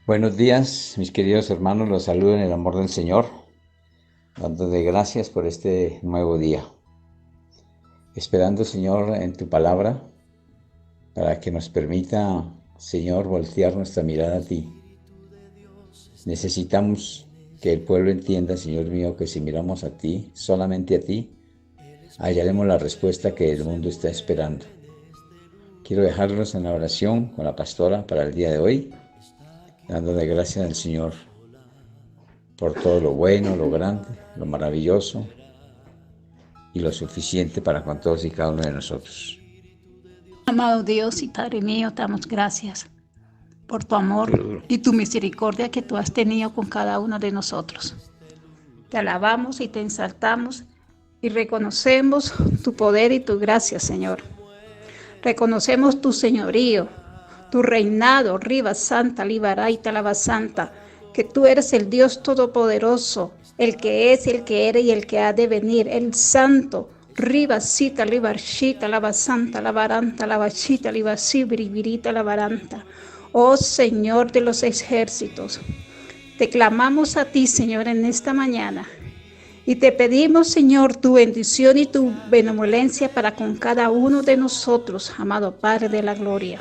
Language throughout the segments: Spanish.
Buenos días, mis queridos hermanos, los saludo en el amor del Señor, dándote gracias por este nuevo día. Esperando, Señor, en tu palabra, para que nos permita, Señor, voltear nuestra mirada a ti. Necesitamos que el pueblo entienda, Señor mío, que si miramos a ti, solamente a ti, hallaremos la respuesta que el mundo está esperando. Quiero dejarlos en la oración con la pastora para el día de hoy, dándole gracias al Señor por todo lo bueno, lo grande, lo maravilloso y lo suficiente para con todos y cada uno de nosotros. Amado Dios y Padre mío, te damos gracias por tu amor y tu misericordia que tú has tenido con cada uno de nosotros. Te alabamos y te exaltamos y reconocemos tu poder y tu gracia, Señor. Reconocemos tu señorío, tu reinado, Riva Santa, Libaraita, Lava Santa, que tú eres el Dios Todopoderoso, el que es, el que era y el que ha de venir, el Santo, Riva Sita, Libarshita, Lava Santa, Lavaranta, Lavachita, Livasibri, Virita, Lavaranta. Oh Señor de los ejércitos, te clamamos a ti, Señor, en esta mañana. Y te pedimos, Señor, tu bendición y tu benevolencia para con cada uno de nosotros, amado Padre de la gloria.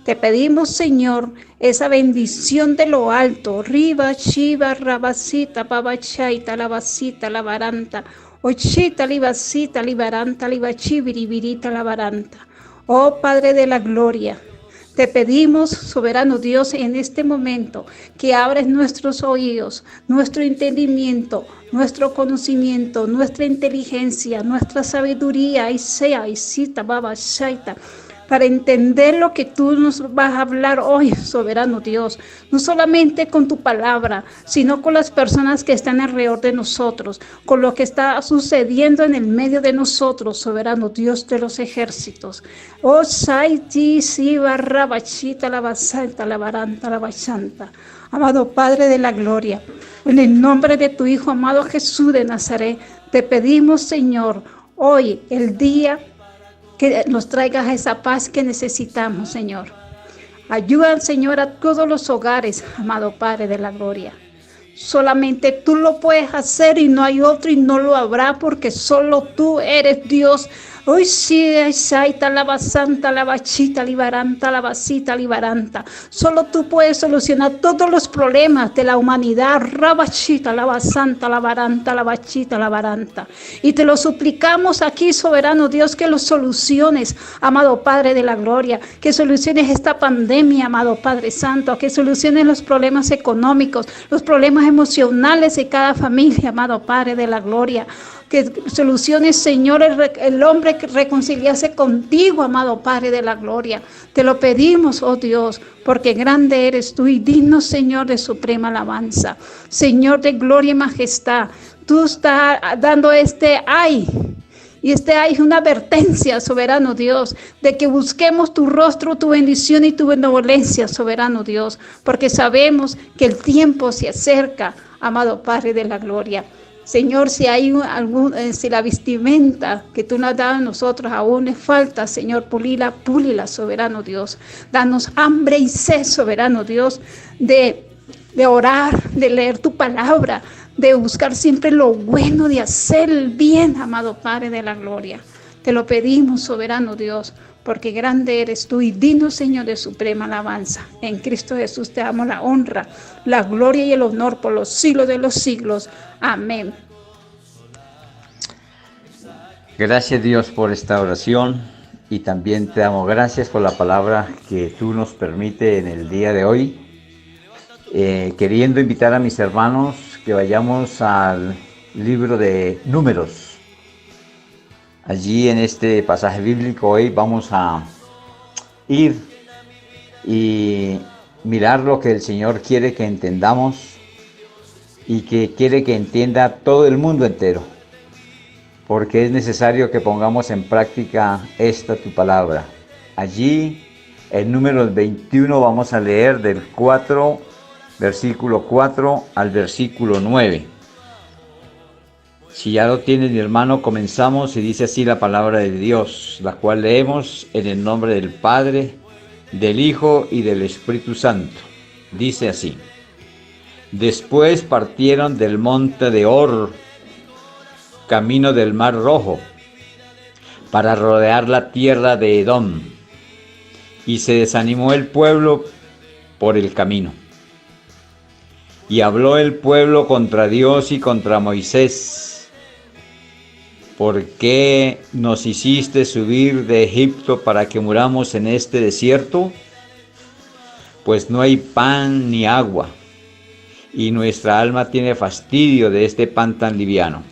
Te pedimos, Señor, esa bendición de lo alto. Riba, Shiva, Rabasita, Babachaita, Lavasita, Lavaranta. Ochita, Libasita, Libaranta, Libachibiri, Virita, Lavaranta. Oh Padre de la gloria. Te pedimos, soberano Dios, en este momento que abres nuestros oídos, nuestro entendimiento, nuestro conocimiento, nuestra inteligencia, nuestra sabiduría, y sea, y cita, baba, shaita, para entender lo que tú nos vas a hablar hoy, soberano Dios, no solamente con tu palabra, sino con las personas que están alrededor de nosotros, con lo que está sucediendo en el medio de nosotros, soberano Dios de los ejércitos. Oh, Saiti, Siva, Rabachita, la Basanta, la Baranta, la Bachanta. Amado Padre de la gloria, en el nombre de tu Hijo amado Jesús de Nazaret, te pedimos, Señor, hoy, el día, que nos traigas esa paz que necesitamos, Señor. Ayuda, Señor, a todos los hogares, amado Padre de la gloria. Solamente tú lo puedes hacer y no hay otro y no lo habrá porque solo tú eres Dios. Hoy sí, Saita, la basanta, la bachita, libaranta, la basita, libaranta. Solo tú puedes solucionar todos los problemas de la humanidad. Rabachita, la basanta, la baranta, la bachita, la baranta. Y te lo suplicamos aquí, soberano Dios, que lo soluciones, amado Padre de la gloria. Que soluciones esta pandemia, amado Padre Santo. Que soluciones los problemas económicos, los problemas emocionales de cada familia, amado Padre de la gloria. Que soluciones, Señor, el hombre que reconciliase contigo, amado Padre de la gloria. Te lo pedimos, oh Dios, porque grande eres tú y digno, Señor, de suprema alabanza. Señor de gloria y majestad, tú estás dando este ay. Y ay es una advertencia, soberano Dios, de que busquemos tu rostro, tu bendición y tu benevolencia, soberano Dios, porque sabemos que el tiempo se acerca, amado Padre de la gloria. Señor, si hay si la vestimenta que tú nos has dado a nosotros aún le falta, Señor, pulila, soberano Dios. Danos hambre y sed, soberano Dios, de orar, de leer tu palabra, de buscar siempre lo bueno, de hacer el bien, amado Padre de la gloria. Te lo pedimos, soberano Dios, porque grande eres tú y digno, Señor, de suprema alabanza. En Cristo Jesús te damos la honra, la gloria y el honor por los siglos de los siglos. Amén. Gracias, Dios, por esta oración y también te damos gracias por la palabra que tú nos permites en el día de hoy. Queriendo invitar a mis hermanos que vayamos al libro de Números. Allí en este pasaje bíblico hoy vamos a ir y mirar lo que el Señor quiere que entendamos y que quiere que entienda todo el mundo entero, porque es necesario que pongamos en práctica esta tu palabra. Allí en Números 21 vamos a leer del versículo 4 al versículo 9. Si ya lo tienes, mi hermano, comenzamos y dice así la palabra de Dios, la cual leemos en el nombre del Padre, del Hijo y del Espíritu Santo. Dice así: después partieron del monte de Hor, camino del Mar Rojo, para rodear la tierra de Edom, y se desanimó el pueblo por el camino. Y habló el pueblo contra Dios y contra Moisés: ¿por qué nos hiciste subir de Egipto para que muramos en este desierto? Pues no hay pan ni agua, y nuestra alma tiene fastidio de este pan tan liviano.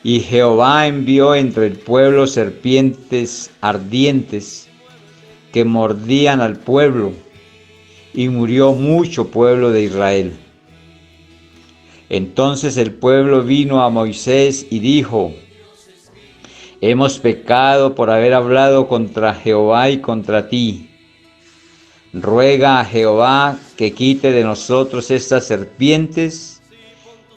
Y Jehová envió entre el pueblo serpientes ardientes que mordían al pueblo, y murió mucho pueblo de Israel. Entonces el pueblo vino a Moisés y dijo: hemos pecado por haber hablado contra Jehová y contra ti. Ruega a Jehová que quite de nosotros estas serpientes.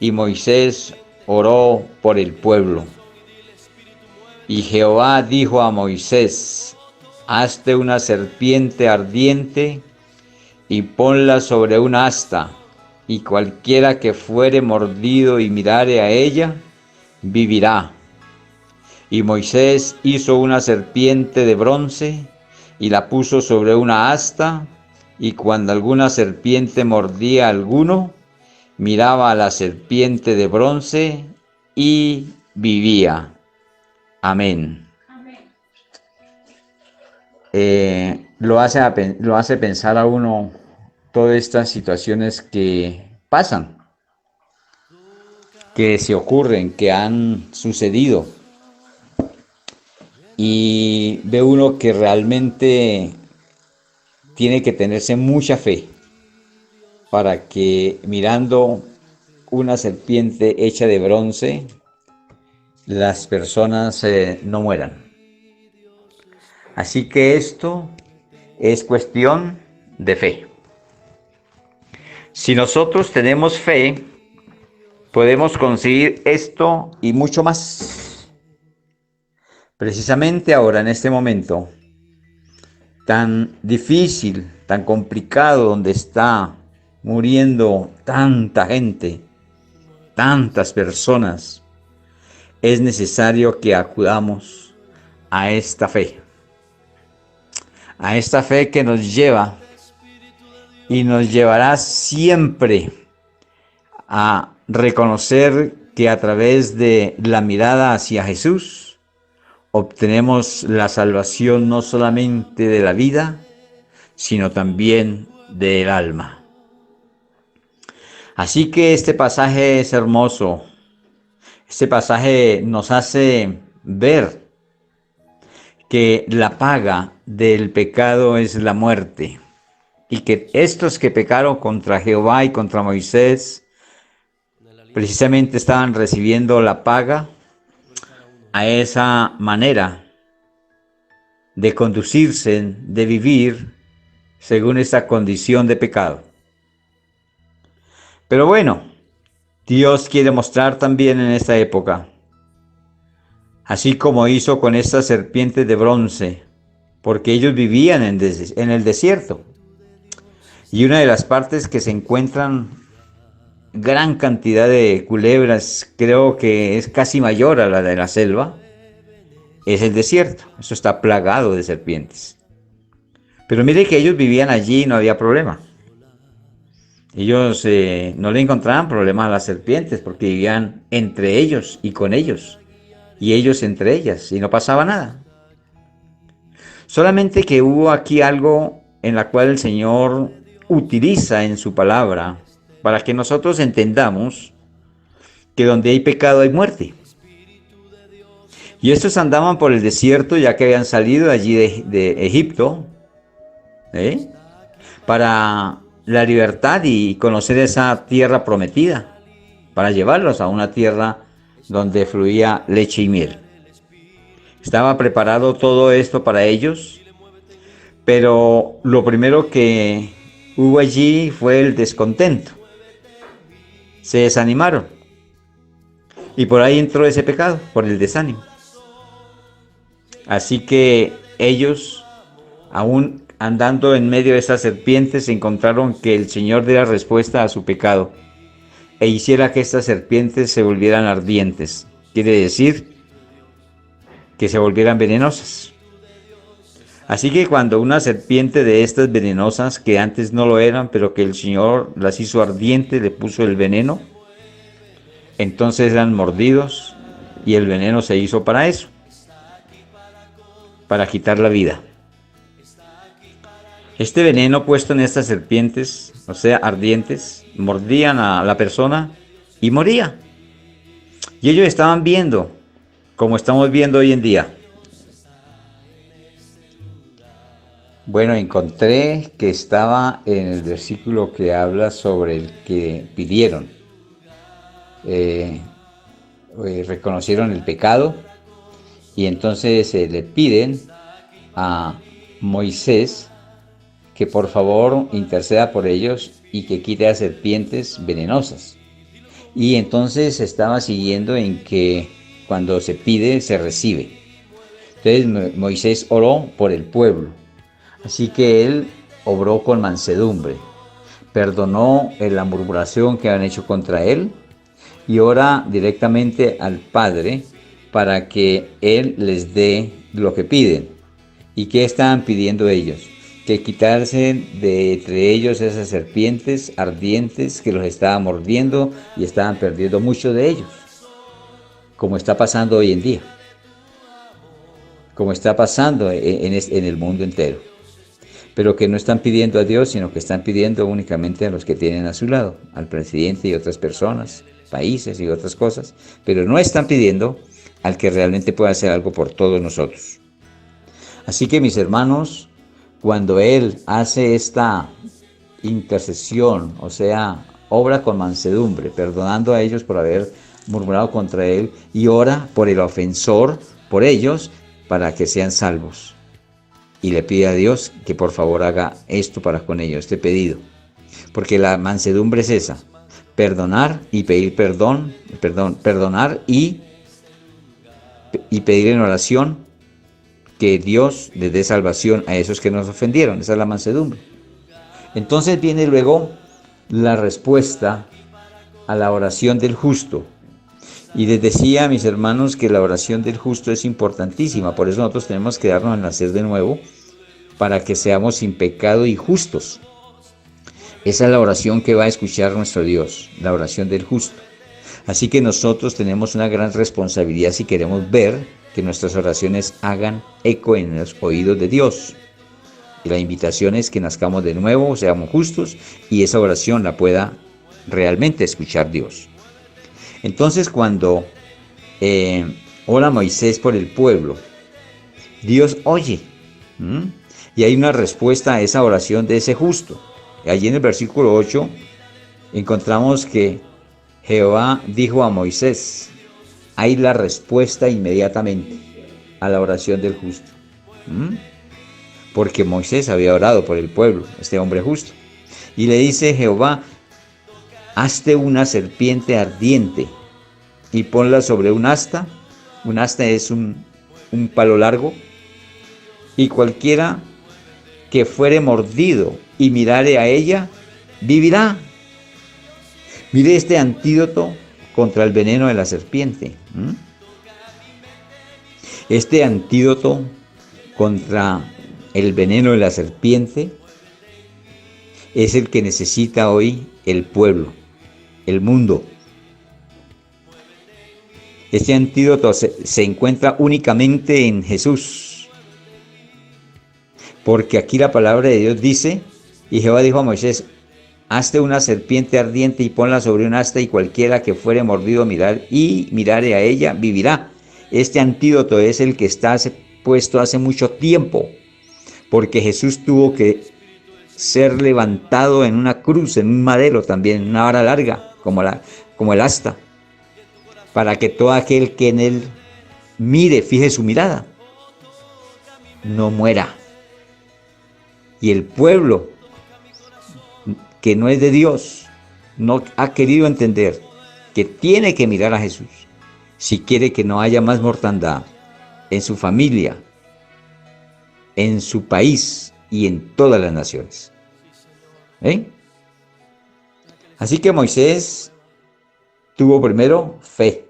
Y Moisés oró por el pueblo. Y Jehová dijo a Moisés: hazte una serpiente ardiente y ponla sobre un asta, y cualquiera que fuere mordido y mirare a ella, vivirá. Y Moisés hizo una serpiente de bronce y la puso sobre una asta, y cuando alguna serpiente mordía a alguno, miraba a la serpiente de bronce y vivía. Amén. Lo hace pensar a uno todas estas situaciones que pasan, que se ocurren, que han sucedido. Y ve uno que realmente tiene que tenerse mucha fe para que, mirando una serpiente hecha de bronce, las personas no mueran. Así que esto es cuestión de fe. Si nosotros tenemos fe, podemos conseguir esto y mucho más. Precisamente ahora, en este momento tan difícil, tan complicado, donde está muriendo tanta gente, tantas personas, es necesario que acudamos a esta fe que nos lleva y nos llevará siempre a reconocer que a través de la mirada hacia Jesús obtenemos la salvación no solamente de la vida, sino también del alma. Así que este pasaje es hermoso. Este pasaje nos hace ver que la paga del pecado es la muerte, y que estos que pecaron contra Jehová y contra Moisés precisamente estaban recibiendo la paga a esa manera de conducirse, de vivir según esta condición de pecado. Pero bueno, Dios quiere mostrar también en esta época, así como hizo con estas serpientes de bronce, porque ellos vivían en el desierto. Y una de las partes que se encuentran gran cantidad de culebras, creo que es casi mayor a la de la selva, es el desierto. Eso está plagado de serpientes. Pero mire que ellos vivían allí y no había problema. Ellos no le encontraban problema a las serpientes porque vivían entre ellos y con ellos, y ellos entre ellas, y no pasaba nada. Solamente que hubo aquí algo en la cual el Señor utiliza en su palabra para que nosotros entendamos que donde hay pecado hay muerte. Y estos andaban por el desierto ya que habían salido allí de Egipto, para la libertad y conocer esa tierra prometida, para llevarlos a una tierra donde fluía leche y miel. Estaba preparado todo esto para ellos, pero lo primero que hubo allí fue el descontento. Se desanimaron, y por ahí entró ese pecado, por el desánimo. Así que ellos, aún andando en medio de estas serpientes, encontraron que el Señor diera respuesta a su pecado e hiciera que estas serpientes se volvieran ardientes. Quiere decir que se volvieran venenosas. Así que cuando una serpiente de estas venenosas, que antes no lo eran, pero que el Señor las hizo ardientes, le puso el veneno, entonces eran mordidos y el veneno se hizo para eso, para quitar la vida. Este veneno puesto en estas serpientes, o sea, ardientes, mordían a la persona y moría. Y ellos estaban viendo, como estamos viendo hoy en día. Bueno, encontré que estaba en el versículo que habla sobre el que pidieron. Reconocieron el pecado y entonces le piden a Moisés que por favor interceda por ellos y que quite a serpientes venenosas. Y entonces estaba siguiendo en que cuando se pide, se recibe. Entonces Moisés oró por el pueblo. Así que él obró con mansedumbre, perdonó la murmuración que habían hecho contra él y ora directamente al Padre para que él les dé lo que piden. ¿Y qué estaban pidiendo ellos? Que quitarse de entre ellos esas serpientes ardientes que los estaban mordiendo y estaban perdiendo mucho de ellos, como está pasando hoy en día, como está pasando en el mundo entero. Pero que no están pidiendo a Dios, sino que están pidiendo únicamente a los que tienen a su lado, al presidente y otras personas, países y otras cosas, pero no están pidiendo al que realmente pueda hacer algo por todos nosotros. Así que mis hermanos, cuando Él hace esta intercesión, o sea, obra con mansedumbre, perdonando a ellos por haber murmurado contra Él, y ora por el ofensor, por ellos, para que sean salvos. Y le pide a Dios que por favor haga esto para con ellos, este pedido. Porque la mansedumbre es esa, perdonar y pedir perdonar y pedir en oración que Dios les dé salvación a esos que nos ofendieron. Esa es la mansedumbre. Entonces viene luego la respuesta a la oración del justo. Y les decía a mis hermanos que la oración del justo es importantísima, por eso nosotros tenemos que darnos a nacer de nuevo para que seamos sin pecado y justos. Esa es la oración que va a escuchar nuestro Dios, la oración del justo. Así que nosotros tenemos una gran responsabilidad si queremos ver que nuestras oraciones hagan eco en los oídos de Dios. Y la invitación es que nazcamos de nuevo, seamos justos y esa oración la pueda realmente escuchar Dios. Entonces cuando ora Moisés por el pueblo, Dios oye. Y hay una respuesta a esa oración de ese justo. Allí en el versículo 8 encontramos que Jehová dijo a Moisés, hay la respuesta inmediatamente a la oración del justo. Porque Moisés había orado por el pueblo, este hombre justo. Y le dice Jehová, hazte una serpiente ardiente y ponla sobre un asta. Un asta es un palo largo. Y cualquiera que fuere mordido y mirare a ella, vivirá. Mire este antídoto contra el veneno de la serpiente. Este antídoto contra el veneno de la serpiente es el que necesita hoy el pueblo, el mundo. Este antídoto se encuentra únicamente en Jesús. Porque aquí la palabra de Dios dice, y Jehová dijo a Moisés, hazte una serpiente ardiente y ponla sobre un asta y cualquiera que fuere mordido mirare a ella, vivirá. Este antídoto es el que está puesto hace mucho tiempo, porque Jesús tuvo que ser levantado en una cruz, en un madero también, en una vara larga, como el asta, para que todo aquel que en él mire, fije su mirada, no muera. Y el pueblo que no es de Dios no ha querido entender que tiene que mirar a Jesús si quiere que no haya más mortandad en su familia, en su país y en todas las naciones. Así que Moisés tuvo primero fe,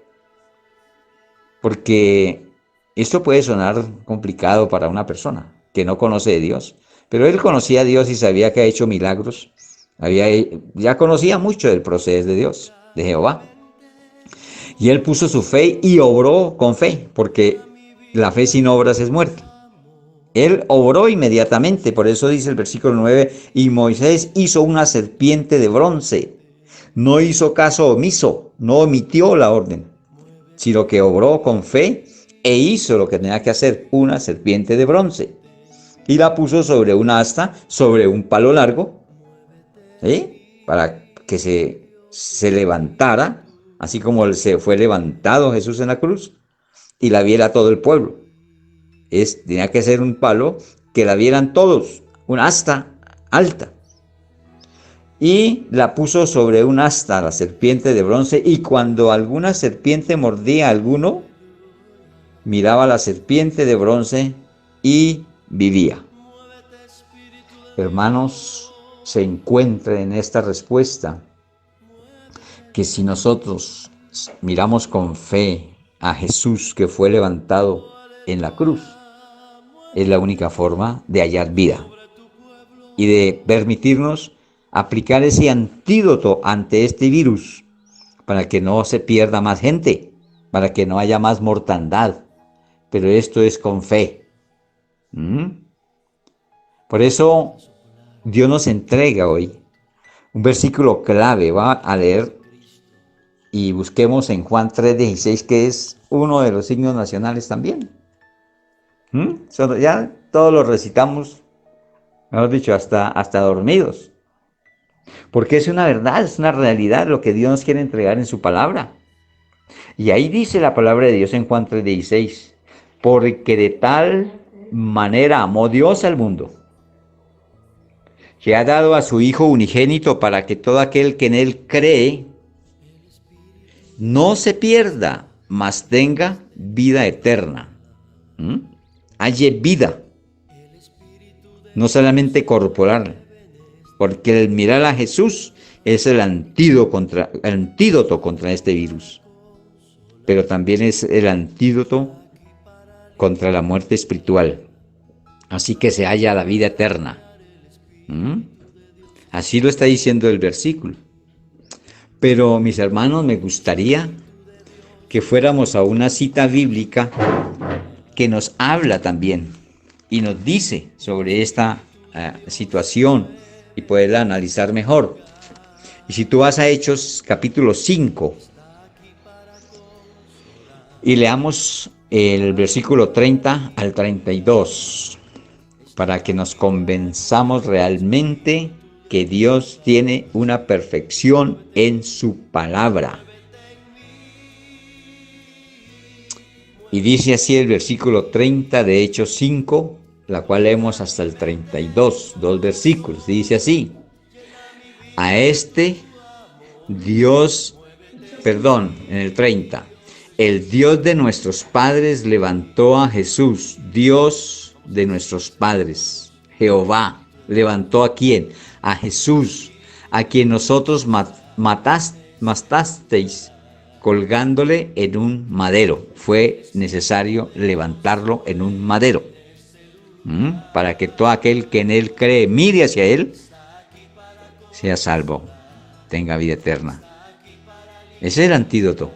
porque esto puede sonar complicado para una persona que no conoce de Dios, pero él conocía a Dios y sabía que ha hecho milagros, ya conocía mucho del proceder de Dios, de Jehová. Y él puso su fe y obró con fe, porque la fe sin obras es muerta. Él obró inmediatamente, por eso dice el versículo 9, y Moisés hizo una serpiente de bronce. No hizo caso omiso, no omitió la orden, sino que obró con fe e hizo lo que tenía que hacer, una serpiente de bronce. Y la puso sobre una asta, sobre un palo largo, para que se levantara, así como se fue levantado Jesús en la cruz, y la viera todo el pueblo. Tenía que ser un palo que la vieran todos, una asta alta. Y la puso sobre un asta, la serpiente de bronce, y cuando alguna serpiente mordía a alguno, miraba a la serpiente de bronce y vivía. Hermanos, se encuentra en esta respuesta que si nosotros miramos con fe a Jesús que fue levantado en la cruz, es la única forma de hallar vida y de permitirnos aplicar ese antídoto ante este virus para que no se pierda más gente, para que no haya más mortandad. Pero esto es con fe. Por eso Dios nos entrega hoy un versículo clave. Va a leer y busquemos en Juan 3:16, que es uno de los signos nacionales también. Ya todos lo recitamos, mejor dicho, hasta dormidos. Porque es una verdad, es una realidad lo que Dios nos quiere entregar en su palabra. Y ahí dice la palabra de Dios en Juan 3:16, porque de tal manera amó Dios al mundo, que ha dado a su Hijo unigénito para que todo aquel que en Él cree no se pierda, mas tenga vida eterna. Halle vida, no solamente corporal, porque el mirar a Jesús es el antídoto contra este virus, pero también es el antídoto contra la muerte espiritual. Así que se halla la vida eterna. Así lo está diciendo el versículo. Pero mis hermanos, me gustaría que fuéramos a una cita bíblica que nos habla también y nos dice sobre esta situación y poderla analizar mejor. Y si tú vas a Hechos capítulo 5 y leamos el versículo 30 al 32, para que nos convenzamos realmente que Dios tiene una perfección en su palabra. Y dice así el versículo 30 de Hechos 5, la cual leemos hasta el 32, 2 versículos. Dice así: a este Dios, en el 30, el Dios de nuestros padres levantó a Jesús, Dios de nuestros padres, Jehová, levantó ¿a quién? A Jesús, a quien nosotros matasteis colgándole en un madero. Fue necesario levantarlo en un madero, para que todo aquel que en él cree, mire hacia él, sea salvo, tenga vida eterna. Ese es el antídoto.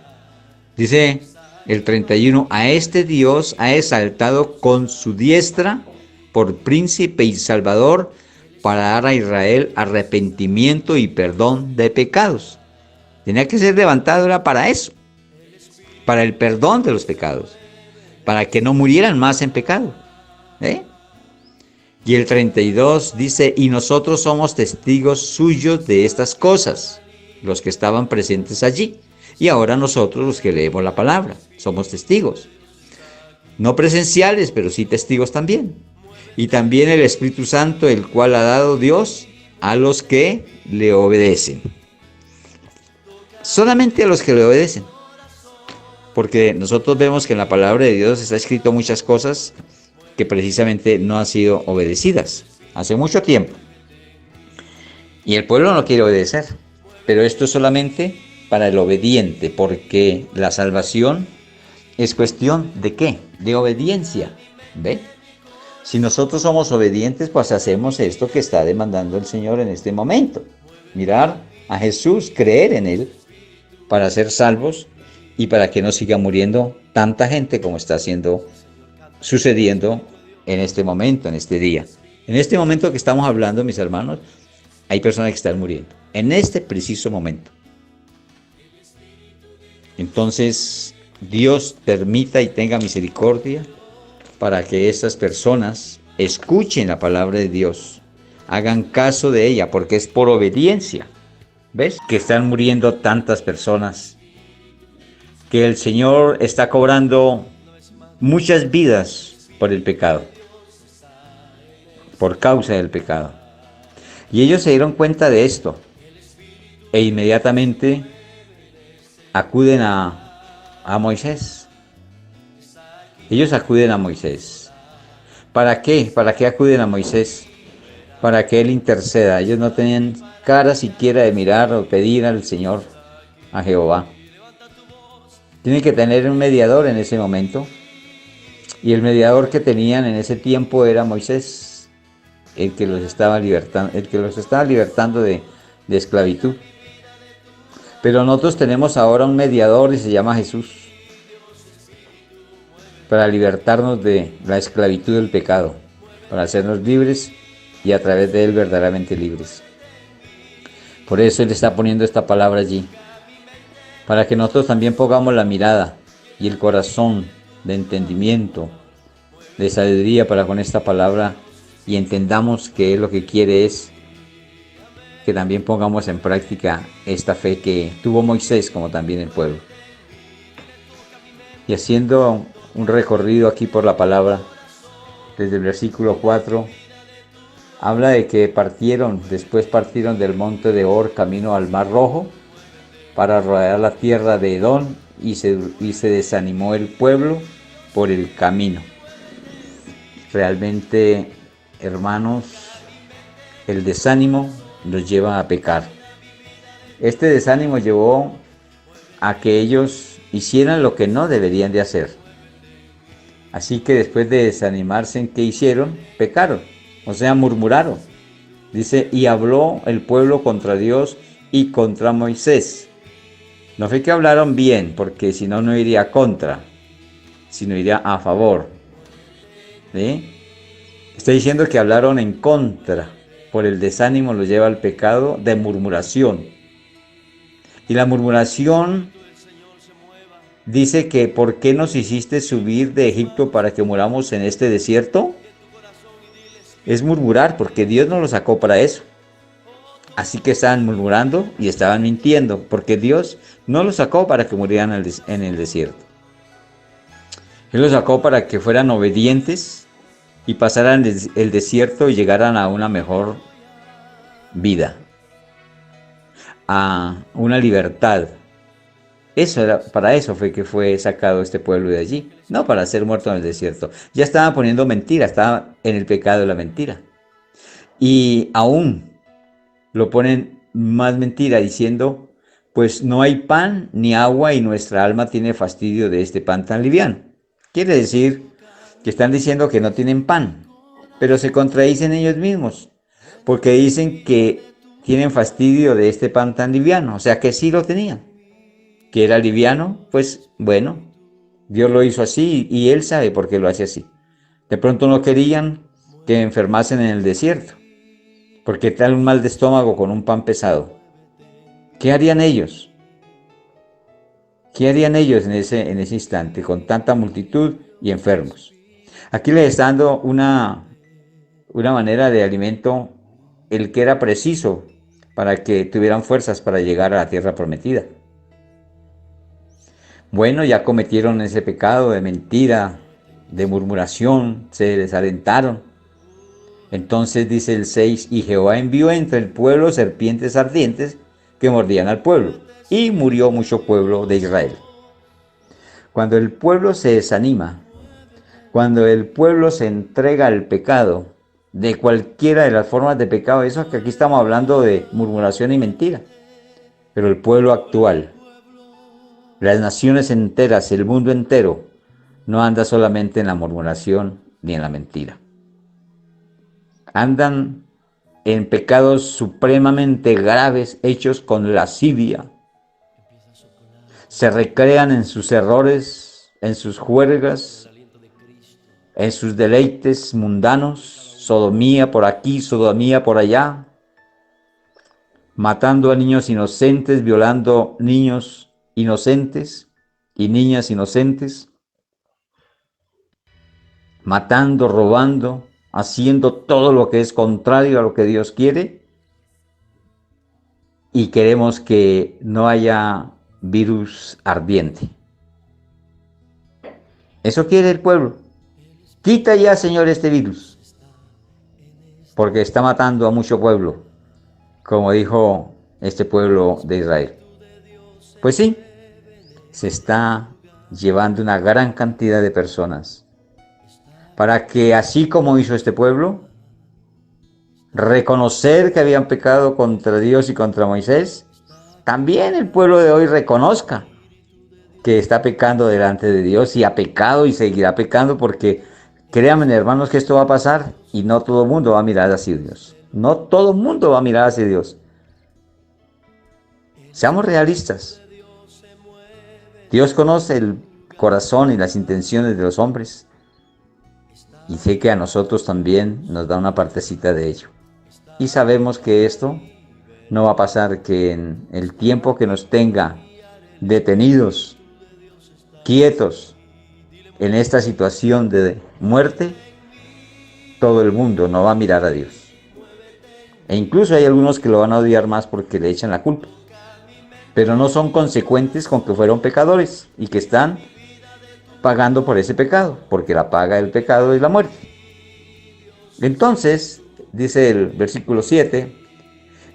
Dice el 31, a este Dios ha exaltado con su diestra por príncipe y salvador, para dar a Israel arrepentimiento y perdón de pecados. Tenía que ser levantado, era para eso, para el perdón de los pecados, para que no murieran más en pecado. Y el 32 dice, y nosotros somos testigos suyos de estas cosas, los que estaban presentes allí. Y ahora nosotros, los que leemos la palabra, somos testigos. No presenciales, pero sí testigos también. Y también el Espíritu Santo, el cual ha dado Dios a los que le obedecen. Solamente a los que le obedecen. Porque nosotros vemos que en la palabra de Dios está escrito muchas cosas que precisamente no han sido obedecidas. hace mucho tiempo. Y el pueblo no quiere obedecer. Pero esto es solamente para el obediente, porque la salvación es cuestión ¿de qué? De obediencia. ¿Ve? Si nosotros somos obedientes, pues hacemos esto que está demandando el Señor en este momento. Mirar a Jesús, creer en Él, para ser salvos y para que no siga muriendo tanta gente como está sucediendo en este momento, en este día. En este momento que estamos hablando, mis hermanos, hay personas que están muriendo. En este preciso momento. Entonces, Dios permita y tenga misericordia para que estas personas escuchen la palabra de Dios, hagan caso de ella, porque es por obediencia. ¿Ves? Que están muriendo tantas personas, que el Señor está cobrando muchas vidas por el pecado, por causa del pecado. Y ellos se dieron cuenta de esto e inmediatamente acuden a Moisés. Ellos acuden a Moisés. ¿Para qué? ¿Para qué acuden a Moisés? Para que Él interceda. Ellos no tenían cara siquiera de mirar o pedir al Señor, a Jehová. Tienen que tener un mediador en ese momento. Y el mediador que tenían en ese tiempo era Moisés, el que los estaba libertando de esclavitud. Pero nosotros tenemos ahora un mediador y se llama Jesús, para libertarnos de la esclavitud del pecado, para hacernos libres y a través de Él verdaderamente libres. Por eso Él está poniendo esta palabra allí, para que nosotros también pongamos la mirada y el corazón de entendimiento, de sabiduría para con esta palabra y entendamos que Él lo que quiere es que también pongamos en práctica esta fe que tuvo Moisés como también el pueblo. Y haciendo un recorrido aquí por la palabra, desde el versículo 4, habla de que después partieron del monte de Hor camino al Mar Rojo para rodear la tierra de Edom y se desanimó el pueblo por el camino. Realmente, hermanos, el desánimo nos lleva a pecar. Este desánimo llevó a que ellos hicieran lo que no deberían de hacer. Así que después de desanimarse, ¿qué hicieron? Pecaron, o sea, murmuraron. Dice, y habló el pueblo contra Dios y contra Moisés. No fue que hablaron bien, porque si no, no iría contra, sino iría a favor. ¿Sí? Está diciendo que hablaron en contra. Por el desánimo los lleva al pecado de murmuración. Y la murmuración dice que ¿por qué nos hiciste subir de Egipto para que muramos en este desierto? Es murmurar, porque Dios no los sacó para eso. Así que estaban murmurando y estaban mintiendo, porque Dios no los sacó para que murieran en el desierto. Él los sacó para que fueran obedientes y pasaran el desierto y llegaran a una mejor vida, a una libertad. Para eso fue que fue sacado este pueblo de allí, no para ser muerto en el desierto. Ya estaban poniendo mentira, estaban en el pecado de la mentira. Y aún lo ponen más mentira diciendo, pues no hay pan ni agua y nuestra alma tiene fastidio de este pan tan liviano. Quiere decir que están diciendo que no tienen pan, pero se contradicen ellos mismos, porque dicen que tienen fastidio de este pan tan liviano, o sea que sí lo tenían, que era liviano. Pues bueno, Dios lo hizo así y Él sabe por qué lo hace así. De pronto no querían que enfermasen en el desierto, porque tal un mal de estómago con un pan pesado. ¿Qué harían ellos? ¿Qué harían ellos en ese instante con tanta multitud y enfermos? Aquí les está dando una manera de alimento, el que era preciso para que tuvieran fuerzas para llegar a la tierra prometida. Bueno, ya cometieron ese pecado de mentira, de murmuración, se desalentaron. Entonces dice el 6, y Jehová envió entre el pueblo serpientes ardientes que mordían al pueblo, y murió mucho pueblo de Israel. Cuando el pueblo se desanima, cuando el pueblo se entrega al pecado, de cualquiera de las formas de pecado. Eso que aquí estamos hablando de murmuración y mentira. Pero el pueblo actual, las naciones enteras, el mundo entero, no anda solamente en la murmuración ni en la mentira. Andan en pecados supremamente graves hechos con lascivia. Se recrean en sus errores, en sus juergas, en sus deleites mundanos, sodomía por aquí, sodomía por allá, matando a niños inocentes, violando niños inocentes y niñas inocentes, matando, robando, haciendo todo lo que es contrario a lo que Dios quiere, y queremos que no haya virus ardiente. Eso quiere el pueblo. Quita ya, Señor, este virus, porque está matando a mucho pueblo, como dijo este pueblo de Israel. Pues sí, se está llevando una gran cantidad de personas para que, así como hizo este pueblo, reconocer que habían pecado contra Dios y contra Moisés, también el pueblo de hoy reconozca que está pecando delante de Dios y ha pecado y seguirá pecando, porque créanme, hermanos, que esto va a pasar y no todo el mundo va a mirar hacia Dios. No todo el mundo va a mirar hacia Dios. Seamos realistas. Dios conoce el corazón y las intenciones de los hombres, y sé que a nosotros también nos da una partecita de ello. Y sabemos que esto no va a pasar, que en el tiempo que nos tenga detenidos, quietos, en esta situación de muerte, todo el mundo no va a mirar a Dios. E incluso hay algunos que lo van a odiar más porque le echan la culpa. Pero no son consecuentes con que fueron pecadores y que están pagando por ese pecado, porque la paga del pecado es la muerte. Entonces, dice el versículo 7,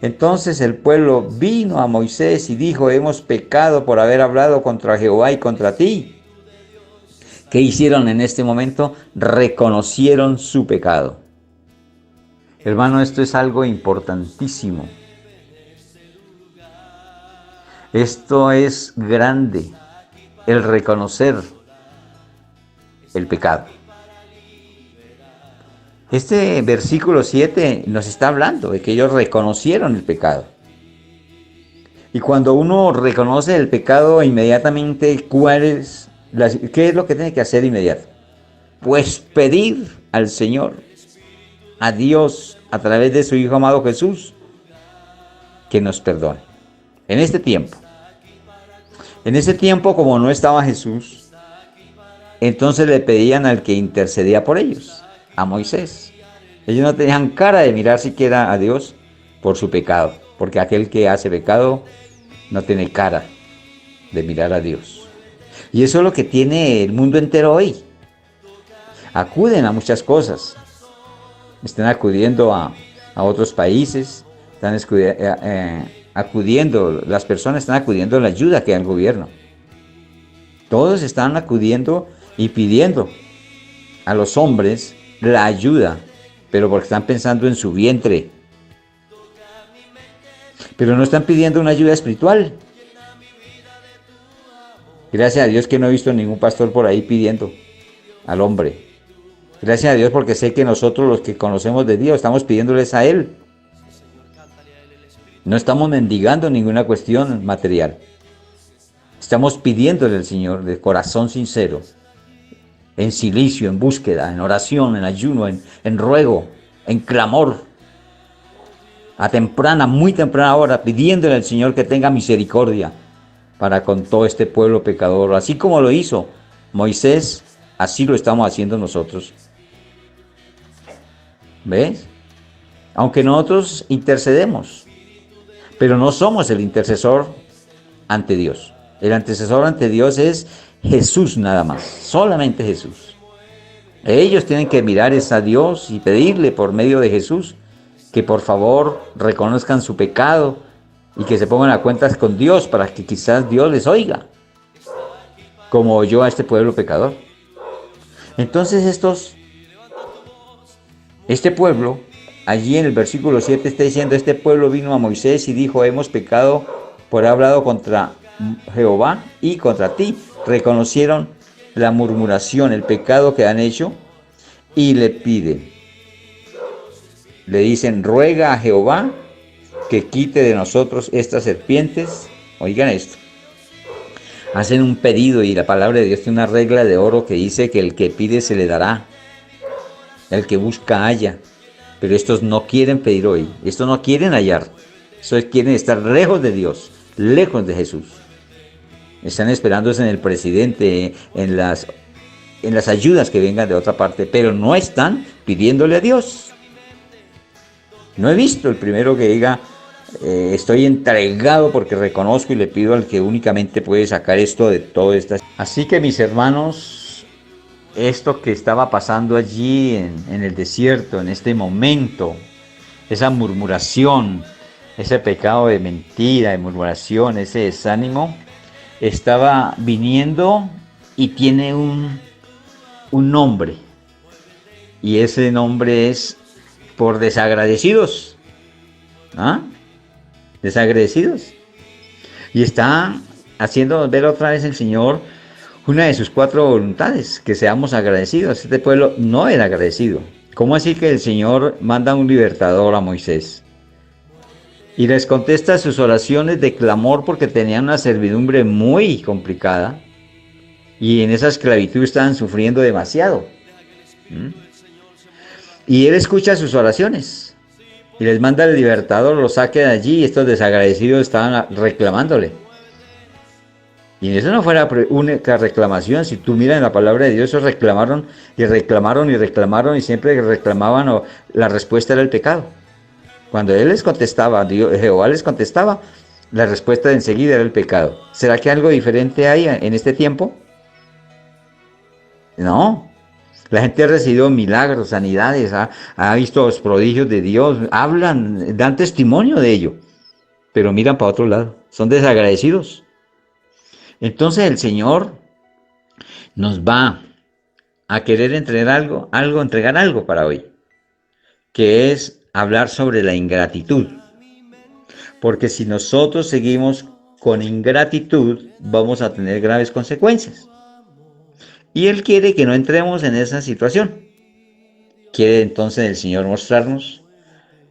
entonces el pueblo vino a Moisés y dijo, hemos pecado por haber hablado contra Jehová y contra ti. ¿Qué hicieron en este momento? Reconocieron su pecado. Hermano, esto es algo importantísimo. Esto es grande, el reconocer el pecado. Este versículo 7 nos está hablando de que ellos reconocieron el pecado. Y cuando uno reconoce el pecado, inmediatamente, ¿qué es lo que tiene que hacer inmediato? Pues pedir al Señor, a Dios, a través de su Hijo amado Jesús, que nos perdone. En este tiempo, como no estaba Jesús, entonces le pedían al que intercedía por ellos, a Moisés. Ellos no tenían cara de mirar siquiera a Dios por su pecado, porque aquel que hace pecado no tiene cara de mirar a Dios. Y eso es lo que tiene el mundo entero hoy. Acuden a muchas cosas. Están acudiendo a otros países, están acudiendo, las personas están acudiendo a la ayuda que da el gobierno. Todos están acudiendo y pidiendo a los hombres la ayuda, pero porque están pensando en su vientre. Pero no están pidiendo una ayuda espiritual. Gracias a Dios que no he visto ningún pastor por ahí pidiendo al hombre. Gracias a Dios, porque sé que nosotros, los que conocemos de Dios, estamos pidiéndoles a Él. No estamos mendigando ninguna cuestión material. Estamos pidiéndole al Señor de corazón sincero, en silicio, en búsqueda, en oración, en ayuno, en ruego, en clamor, a muy temprana hora, pidiéndole al Señor que tenga misericordia para con todo este pueblo pecador. Así como lo hizo Moisés, así lo estamos haciendo nosotros. ¿Ves? Aunque nosotros intercedemos, pero no somos el intercesor ante Dios. El antecesor ante Dios es Jesús nada más, solamente Jesús. Ellos tienen que mirar a Dios y pedirle por medio de Jesús que por favor reconozcan su pecado y que se pongan a cuentas con Dios para que quizás Dios les oiga, como oyó a este pueblo pecador. Entonces estos Este pueblo, allí en el versículo 7 está diciendo, este pueblo vino a Moisés y dijo, hemos pecado por haber hablado contra Jehová y contra ti. Reconocieron la murmuración, el pecado que han hecho y le piden. Le dicen, ruega a Jehová que quite de nosotros estas serpientes. Oigan esto. Hacen un pedido y la palabra de Dios tiene una regla de oro que dice que el que pide se le dará. El que busca halla. Pero estos no quieren pedir hoy. Estos no quieren hallar. Estos quieren estar lejos de Dios, lejos de Jesús. Están esperándose en el presidente, en las ayudas que vengan de otra parte, pero no están pidiéndole a Dios. No he visto el primero que diga, estoy entregado porque reconozco y le pido al que únicamente puede sacar esto de todo esto. Así que mis hermanos, esto que estaba pasando allí en el desierto, en este momento, esa murmuración, ese pecado de mentira, de murmuración, ese desánimo, estaba viniendo y tiene un nombre. Y ese nombre es por desagradecidos. ¿Ah? Desagradecidos. Y está haciendo ver otra vez el Señor una de sus 4 voluntades, que seamos agradecidos. Este pueblo no era agradecido. ¿Cómo así que el Señor manda un libertador a Moisés? Y les contesta sus oraciones de clamor porque tenían una servidumbre muy complicada. Y en esa esclavitud estaban sufriendo demasiado. Y Él escucha sus oraciones. Y les manda el libertador, lo saque de allí. Y estos desagradecidos estaban reclamándole. Y eso no fue la única reclamación. Si tú miras en la palabra de Dios, ellos reclamaron y reclamaron y reclamaron. Y siempre que reclamaban, la respuesta era el pecado. Cuando Él les contestaba, Jehová les contestaba, la respuesta de enseguida era el pecado. ¿Será que algo diferente hay en este tiempo? No. La gente ha recibido milagros, sanidades, ha visto los prodigios de Dios, hablan, dan testimonio de ello, pero miran para otro lado, son desagradecidos. Entonces el Señor nos va a querer entregar algo para hoy, que es hablar sobre la ingratitud. Porque si nosotros seguimos con ingratitud, vamos a tener graves consecuencias. Y Él quiere que no entremos en esa situación. Quiere entonces el Señor mostrarnos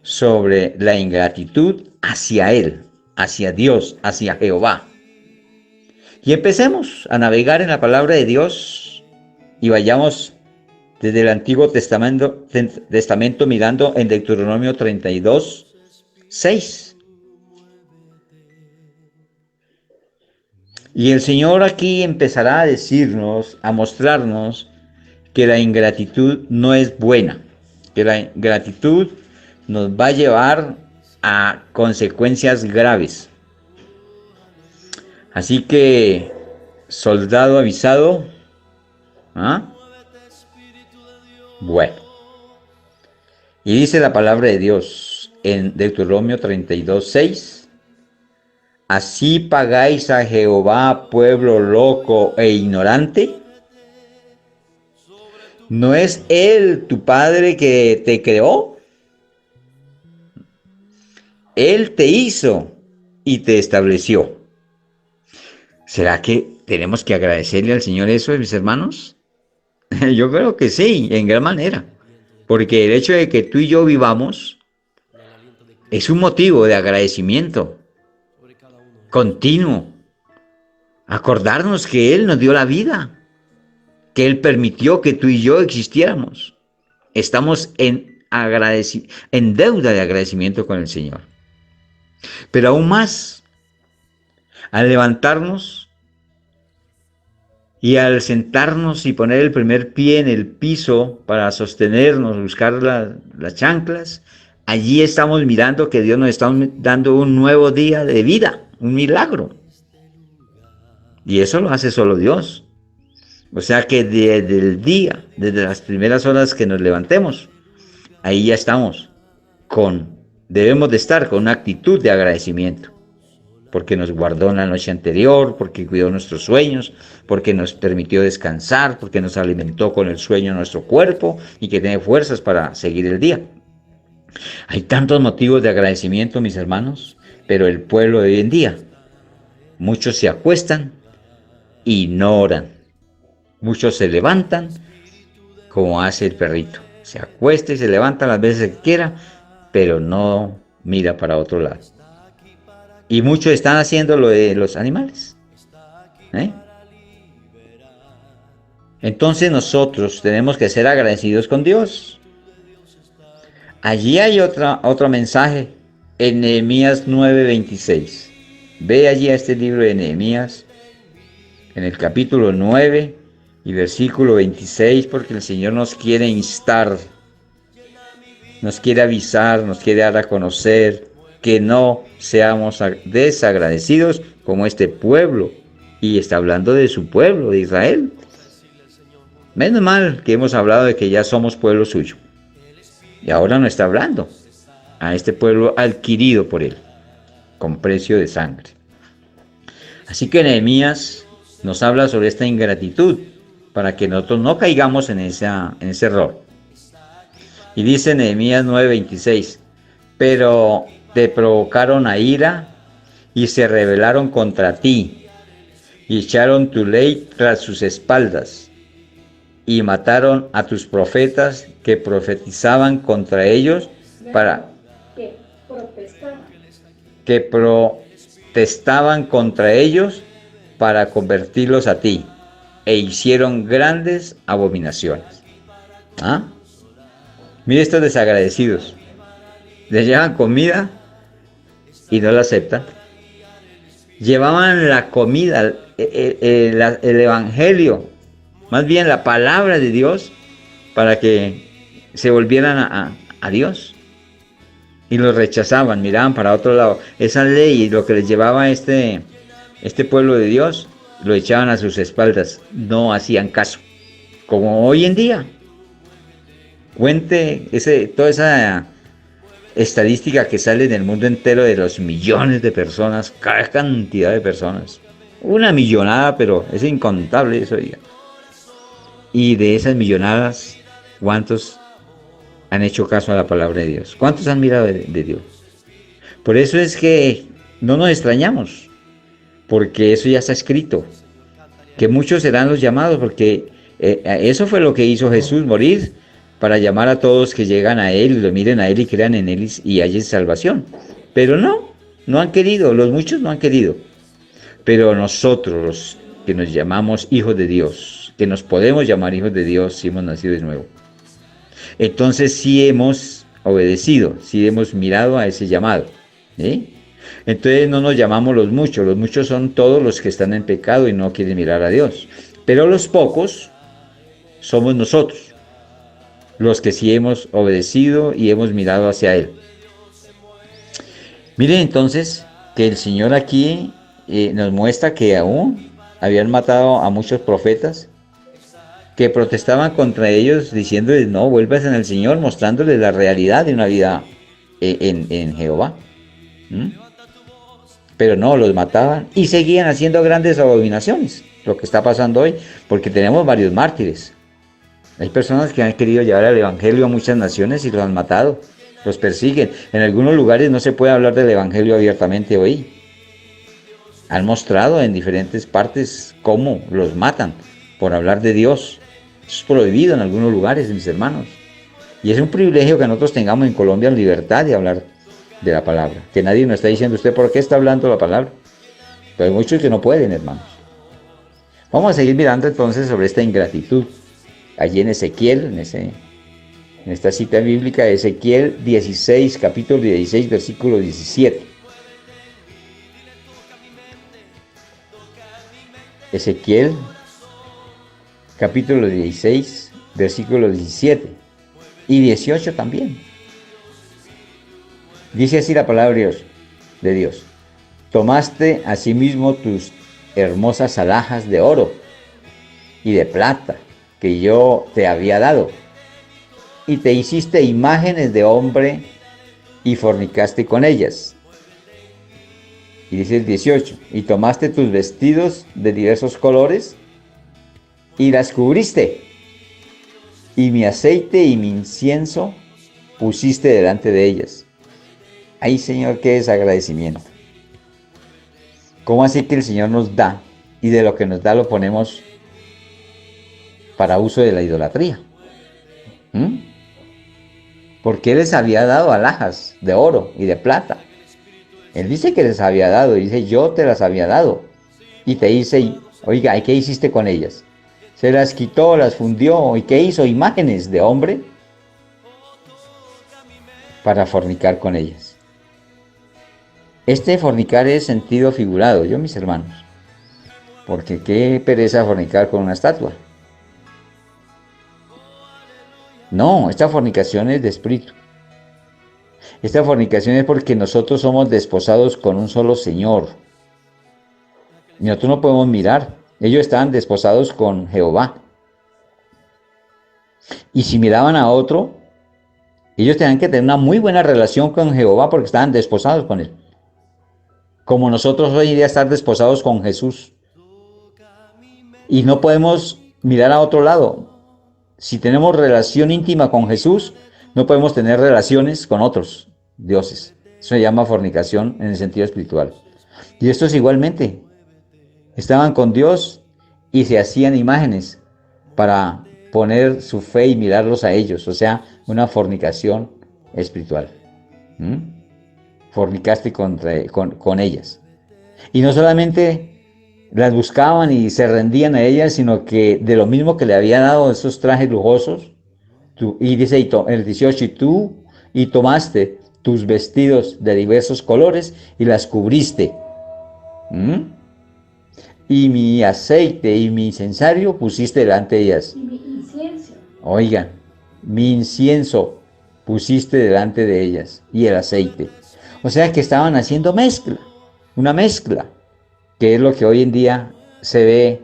sobre la ingratitud hacia Él, hacia Dios, hacia Jehová. Y empecemos a navegar en la palabra de Dios y vayamos desde el Antiguo Testamento mirando en Deuteronomio 32, 6. Y el Señor aquí empezará a decirnos, a mostrarnos que la ingratitud no es buena, que la ingratitud nos va a llevar a consecuencias graves. Así que, soldado avisado, Bueno, y dice la palabra de Dios en Deuteronomio 32, 6, ¿así pagáis a Jehová, pueblo loco e ignorante? ¿No es Él tu Padre que te creó? Él te hizo y te estableció. ¿Será que tenemos que agradecerle al Señor eso, mis hermanos? Yo creo que sí, en gran manera. Porque el hecho de que tú y yo vivamos es un motivo de agradecimiento continuo. Acordarnos que Él nos dio la vida, que Él permitió que tú y yo existiéramos. Estamos en deuda de agradecimiento con el Señor. Pero aún más, al levantarnos y al sentarnos y poner el primer pie en el piso para sostenernos, buscar las chanclas, allí estamos mirando que Dios nos está dando un nuevo día de vida, un milagro. Y eso lo hace solo Dios. O sea que desde el día, desde las primeras horas que nos levantemos, ahí ya estamos debemos de estar con una actitud de agradecimiento. porque nos guardó en la noche anterior, porque cuidó nuestros sueños, porque nos permitió descansar, porque nos alimentó con el sueño nuestro cuerpo y que tiene fuerzas para seguir el día. Hay tantos motivos de agradecimiento, mis hermanos, pero el pueblo de hoy en día, muchos se acuestan y no oran. Muchos se levantan como hace el perrito. Se acuesta y se levanta las veces que quiera, pero no mira para otro lado. Y muchos están haciendo lo de los animales. Entonces nosotros tenemos que ser agradecidos con Dios. Allí hay otro mensaje en Nehemías 9:26. Ve allí a este libro de Nehemías, en el capítulo 9 y versículo 26, porque el Señor nos quiere instar, nos quiere avisar, nos quiere dar a conocer que no seamos desagradecidos como este pueblo. Y está hablando de su pueblo, de Israel. Menos mal que hemos hablado de que ya somos pueblo suyo. Y ahora no está hablando a este pueblo adquirido por él, con precio de sangre. Así que Nehemías nos habla sobre esta ingratitud, para que nosotros no caigamos en ese error. Y dice Nehemías 9:26, pero te provocaron a ira y se rebelaron contra ti, y echaron tu ley tras sus espaldas, y mataron a tus profetas que profetizaban contra ellos que protestaban contra ellos para convertirlos a ti, e hicieron grandes abominaciones. Mire estos desagradecidos. Les llevan comida y no la aceptan. Llevaban la comida, el evangelio, más bien la palabra de Dios, para que se volvieran a Dios. Y los rechazaban, miraban para otro lado. Esa ley y lo que les llevaba este pueblo de Dios, lo echaban a sus espaldas. No hacían caso. Como hoy en día. Cuente toda esa estadística que sale en el mundo entero de los millones de personas, cada cantidad de personas. Una millonada, pero es incontable eso, diga. Y de esas millonadas, ¿cuántos han hecho caso a la palabra de Dios? ¿Cuántos han mirado de Dios? Por eso es que no nos extrañamos, porque eso ya está escrito, que muchos serán los llamados, porque eso fue lo que hizo Jesús, morir para llamar a todos que llegan a Él, lo miren a Él y crean en Él y hallen salvación. Pero no han querido, los muchos no han querido. Pero nosotros, los que nos llamamos hijos de Dios, que nos podemos llamar hijos de Dios si hemos nacido de nuevo, entonces sí hemos obedecido, sí hemos mirado a ese llamado. Entonces no nos llamamos los muchos son todos los que están en pecado y no quieren mirar a Dios. Pero los pocos somos nosotros, los que sí hemos obedecido y hemos mirado hacia Él. Miren entonces que el Señor aquí nos muestra que aún habían matado a muchos profetas que protestaban contra ellos diciéndoles no, vuelvas en el Señor, mostrándoles la realidad de una vida en Jehová. Pero no, los mataban y seguían haciendo grandes abominaciones, lo que está pasando hoy, porque tenemos varios mártires. Hay personas que han querido llevar el evangelio a muchas naciones y los han matado, los persiguen. En algunos lugares no se puede hablar del evangelio abiertamente hoy. Han mostrado en diferentes partes cómo los matan por hablar de Dios. Eso es prohibido en algunos lugares, mis hermanos. Y es un privilegio que nosotros tengamos en Colombia libertad de hablar de la palabra. Que nadie nos está diciendo, ¿usted por qué está hablando la palabra? Pero hay muchos que no pueden, hermanos. Vamos a seguir mirando entonces sobre esta ingratitud. Allí en Ezequiel, en esta cita bíblica de Ezequiel 16, capítulo 16, versículo 17. Ezequiel, capítulo 16, versículo 17 y 18 también. Dice así la palabra de Dios. Tomaste asimismo tus hermosas alhajas de oro y de plata que yo te había dado, y te hiciste imágenes de hombre y fornicaste con ellas. Y dice el 18, y tomaste tus vestidos de diversos colores y las cubriste, y mi aceite y mi incienso pusiste delante de ellas. Ay, Señor, qué desagradecimiento. ¿Cómo así que el Señor nos da y de lo que nos da lo ponemos para uso de la idolatría? Porque Él les había dado alhajas de oro y de plata. Él dice que les había dado, dice yo te las había dado. Y te dice, oiga, ¿y qué hiciste con ellas? Se las quitó, las fundió, ¿y qué hizo? Imágenes de hombre para fornicar con ellas. Este fornicar es sentido figurado, yo mis hermanos. Porque qué pereza fornicar con una estatua. No, esta fornicación es de espíritu. Esta fornicación es porque nosotros somos desposados con un solo Señor. Y nosotros no podemos mirar. Ellos estaban desposados con Jehová. Y si miraban a otro, ellos tenían que tener una muy buena relación con Jehová porque estaban desposados con Él. Como nosotros hoy en día estar desposados con Jesús. Y no podemos mirar a otro lado. Si tenemos relación íntima con Jesús, no podemos tener relaciones con otros dioses. Eso se llama fornicación en el sentido espiritual. Y esto es igualmente. Estaban con Dios y se hacían imágenes para poner su fe y mirarlos a ellos. O sea, una fornicación espiritual. Fornicaste con ellas. Y no solamente las buscaban y se rendían a ellas, sino que de lo mismo que le había dado esos trajes lujosos, y dice el 18, y tomaste tus vestidos de diversos colores y las cubriste. Y mi aceite y mi incensario pusiste delante de ellas. Y mi incienso. Oigan, mi incienso pusiste delante de ellas y el aceite. O sea que estaban haciendo mezcla, una mezcla, que es lo que hoy en día se ve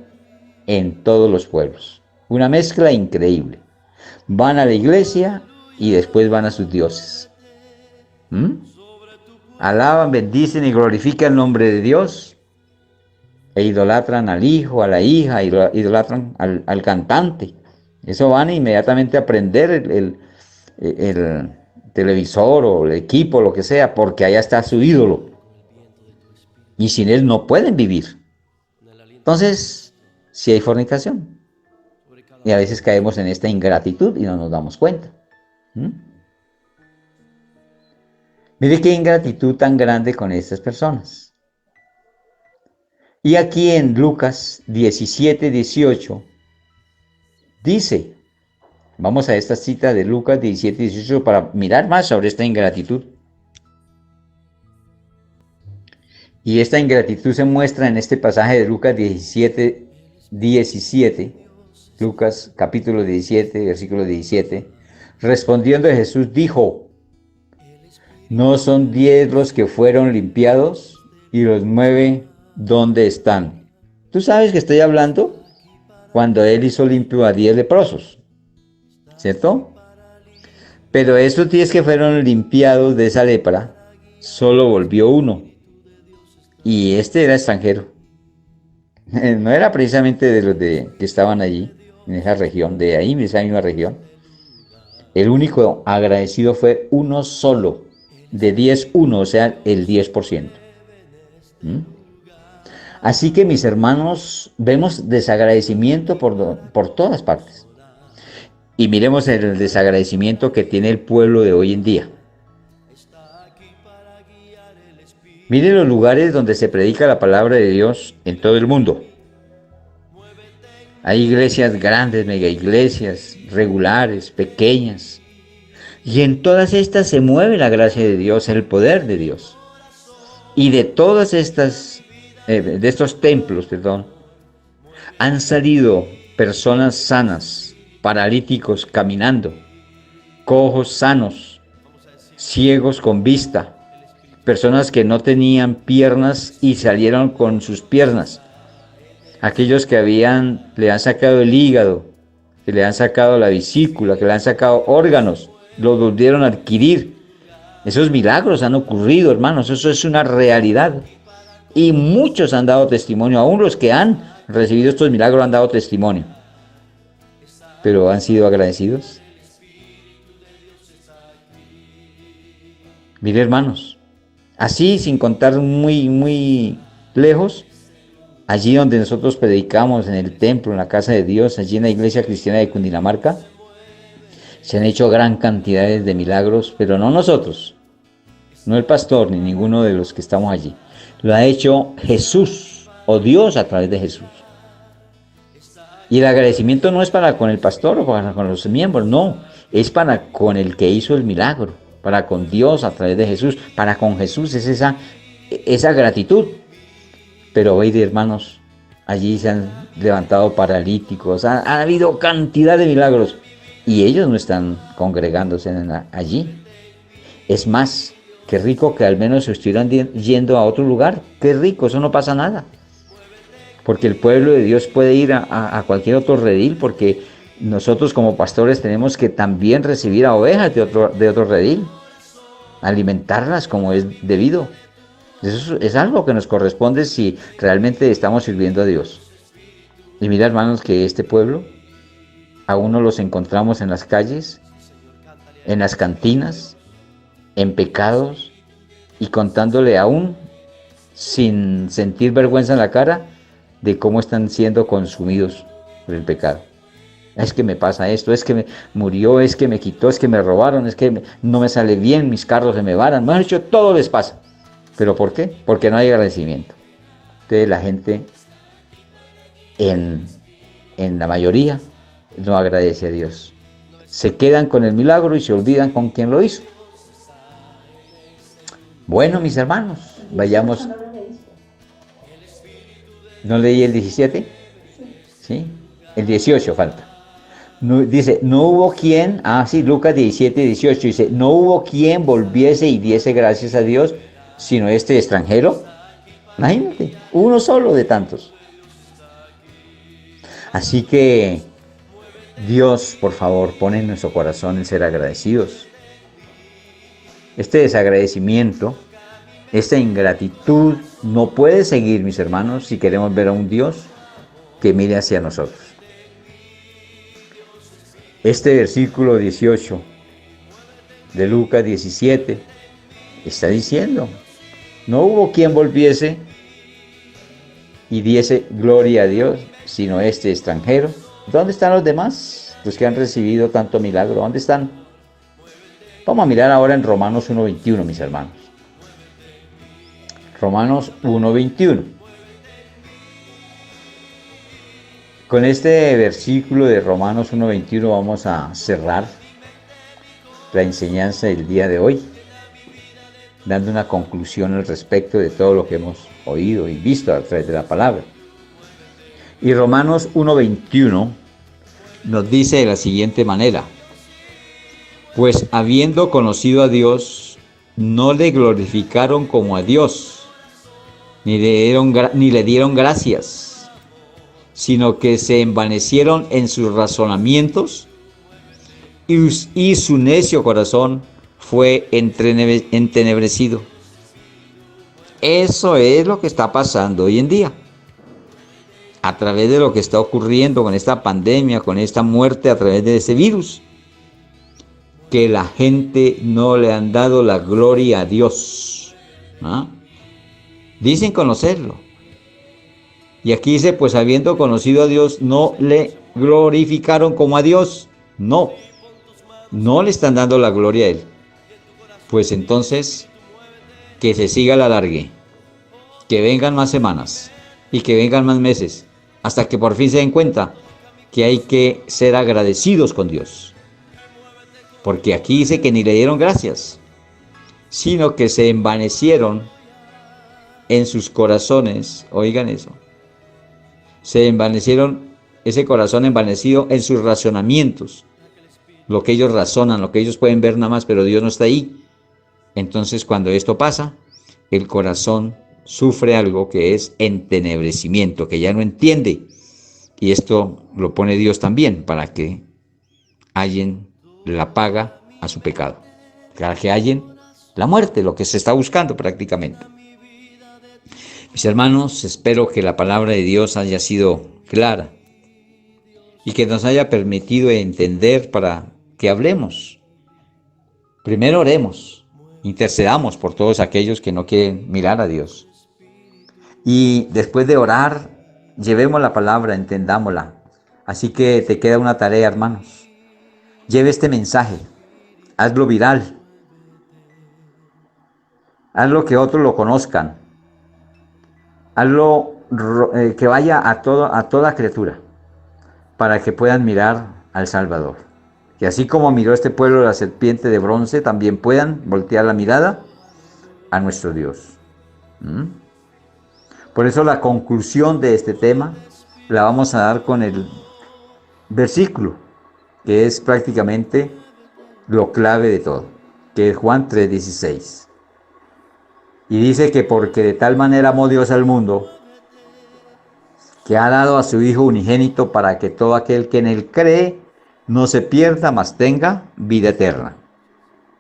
en todos los pueblos. Una mezcla increíble. Van a la iglesia y después van a sus dioses. Alaban, bendicen y glorifican el nombre de Dios e idolatran al hijo, a la hija, idolatran al cantante. Eso van inmediatamente a prender el televisor o el equipo, lo que sea, porque allá está su ídolo. Y sin él no pueden vivir. Entonces, sí hay fornicación. Y a veces caemos en esta ingratitud y no nos damos cuenta. Mire qué ingratitud tan grande con estas personas. Y aquí en Lucas 17, 18, dice, vamos a esta cita de Lucas 17, 18 para mirar más sobre esta ingratitud. Y esta ingratitud se muestra en este pasaje de Lucas 17, 17, Lucas capítulo 17, versículo 17. Respondiendo Jesús dijo, ¿no son 10 los que fueron limpiados y los 9 dónde están? ¿Tú sabes que estoy hablando? Cuando él hizo limpio a 10 leprosos, ¿cierto? Pero esos 10 que fueron limpiados de esa lepra, solo volvió uno. Y este era extranjero. No era precisamente de los que estaban allí, en esa región, de ahí, en esa misma región. El único agradecido fue uno solo, de 10, uno, o sea, el 10%. Así que, mis hermanos, vemos desagradecimiento por todas partes. Y miremos el desagradecimiento que tiene el pueblo de hoy en día. Miren los lugares donde se predica la palabra de Dios en todo el mundo. Hay iglesias grandes, mega iglesias, regulares, pequeñas. Y en todas estas se mueve la gracia de Dios, el poder de Dios. Y de todas estas, de estos templos, han salido personas sanas, paralíticos caminando, cojos sanos, ciegos con vista, personas que no tenían piernas y salieron con sus piernas. Aquellos que le han sacado el hígado, que le han sacado la vesícula, que le han sacado órganos, los volvieron a adquirir. Esos milagros han ocurrido, hermanos, eso es una realidad. Y muchos han dado testimonio, aún los que han recibido estos milagros han dado testimonio. Pero han sido agradecidos. Mire, hermanos, así sin contar muy lejos, allí donde nosotros predicamos en el templo, en la casa de Dios, allí en la iglesia cristiana de Cundinamarca, se han hecho gran cantidades de milagros, pero no nosotros, no el pastor ni ninguno de los que estamos allí. Lo ha hecho Jesús o Dios a través de Jesús. Y el agradecimiento no es para con el pastor o para con los miembros, no, es para con el que hizo el milagro, para con Dios a través de Jesús, para con Jesús es esa gratitud. Pero oíd, hermanos, allí se han levantado paralíticos, ha habido cantidad de milagros y ellos no están congregándose allí. Es más, qué rico que al menos estuvieran yendo a otro lugar, qué rico, eso no pasa nada. Porque el pueblo de Dios puede ir a cualquier otro redil, porque nosotros como pastores tenemos que también recibir a ovejas de otro redil, alimentarlas como es debido. Eso es algo que nos corresponde si realmente estamos sirviendo a Dios. Y mira, hermanos, que este pueblo, aún no los encontramos en las calles, en las cantinas, en pecados, y contándole aún, sin sentir vergüenza en la cara, de cómo están siendo consumidos por el pecado. Es que me pasa esto, es que me murió, es que me quitó, es que me robaron, es que no me sale bien, mis carros se me varan. Mejor dicho, todo les pasa. ¿Pero por qué? Porque no hay agradecimiento. Entonces la gente, en la mayoría, no agradece a Dios. Se quedan con el milagro y se olvidan con quién lo hizo. Bueno, mis hermanos, vayamos. ¿No leí el 17? Sí. El 18 falta. No, dice, no hubo quien, Lucas 17, 18, dice, no hubo quien volviese y diese gracias a Dios, sino este extranjero. Imagínate, uno solo de tantos. Así que Dios, por favor, pone en nuestro corazón el ser agradecidos. Este desagradecimiento, esta ingratitud no puede seguir, mis hermanos, si queremos ver a un Dios que mire hacia nosotros. Este versículo 18 de Lucas 17 está diciendo, no hubo quien volviese y diese gloria a Dios, sino este extranjero. ¿Dónde están los demás? Los que han recibido tanto milagro, ¿dónde están? Vamos a mirar ahora en Romanos 1:21, mis hermanos. Romanos 1:21. Con este versículo de Romanos 1:21 vamos a cerrar la enseñanza del día de hoy, dando una conclusión al respecto de todo lo que hemos oído y visto a través de la palabra. Y Romanos 1:21 nos dice de la siguiente manera, pues habiendo conocido a Dios, no le glorificaron como a Dios, ni le dieron gracias, sino que se envanecieron en sus razonamientos y su necio corazón fue entenebrecido. Eso es lo que está pasando hoy en día. A través de lo que está ocurriendo con esta pandemia, con esta muerte a través de ese virus, que la gente no le han dado la gloria a Dios. Dicen conocerlo. Y aquí dice, pues habiendo conocido a Dios, no le glorificaron como a Dios. No le están dando la gloria a Él. Pues entonces, que se siga la largue, que vengan más semanas y que vengan más meses, hasta que por fin se den cuenta que hay que ser agradecidos con Dios. Porque aquí dice que ni le dieron gracias, sino que se envanecieron en sus corazones. Oigan eso. Se envanecieron, ese corazón envanecido en sus razonamientos. Lo que ellos razonan, lo que ellos pueden ver nada más, pero Dios no está ahí. Entonces, cuando esto pasa, el corazón sufre algo que es entenebrecimiento, que ya no entiende. Y esto lo pone Dios también, para que hallen la paga a su pecado. Para que hallen la muerte, lo que se está buscando prácticamente. Mis hermanos, espero que la palabra de Dios haya sido clara y que nos haya permitido entender para que hablemos. Primero oremos, intercedamos por todos aquellos que no quieren mirar a Dios. Y después de orar, llevemos la palabra, entendámosla. Así que te queda una tarea, hermanos. Lleve este mensaje, hazlo viral, hazlo que otros lo conozcan, hazlo que vaya a toda criatura, para que puedan mirar al Salvador. Que así como miró este pueblo la serpiente de bronce, también puedan voltear la mirada a nuestro Dios. Por eso la conclusión de este tema la vamos a dar con el versículo, que es prácticamente lo clave de todo, que es Juan 3:16. Y dice que porque de tal manera amó Dios al mundo, que ha dado a su Hijo unigénito para que todo aquel que en él cree no se pierda, mas tenga vida eterna.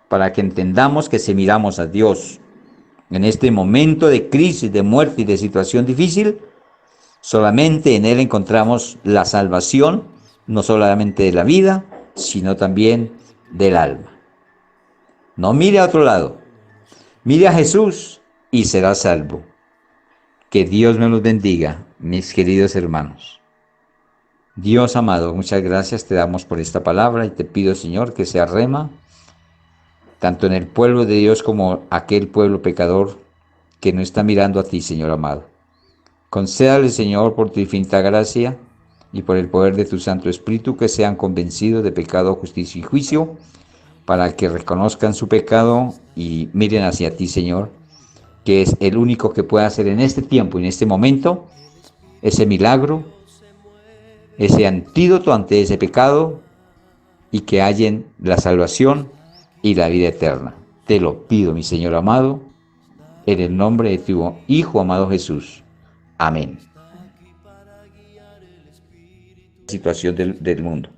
Para que entendamos que si miramos a Dios en este momento de crisis, de muerte y de situación difícil, solamente en Él encontramos la salvación, no solamente de la vida, sino también del alma. No mire a otro lado, mire a Jesús y será salvo. Que Dios me los bendiga, mis queridos hermanos. Dios amado, muchas gracias te damos por esta palabra y te pido, Señor, que sea rema, tanto en el pueblo de Dios como aquel pueblo pecador que no está mirando a ti, Señor amado. Concédale, Señor, por tu infinita gracia y por el poder de tu Santo Espíritu, que sean convencidos de pecado, justicia y juicio, para que reconozcan su pecado y miren hacia ti, Señor, que es el único que puede hacer en este tiempo y en este momento ese milagro, ese antídoto ante ese pecado, y que hallen la salvación y la vida eterna. Te lo pido, mi Señor amado, en el nombre de tu Hijo amado Jesús. Amén. Situación del mundo.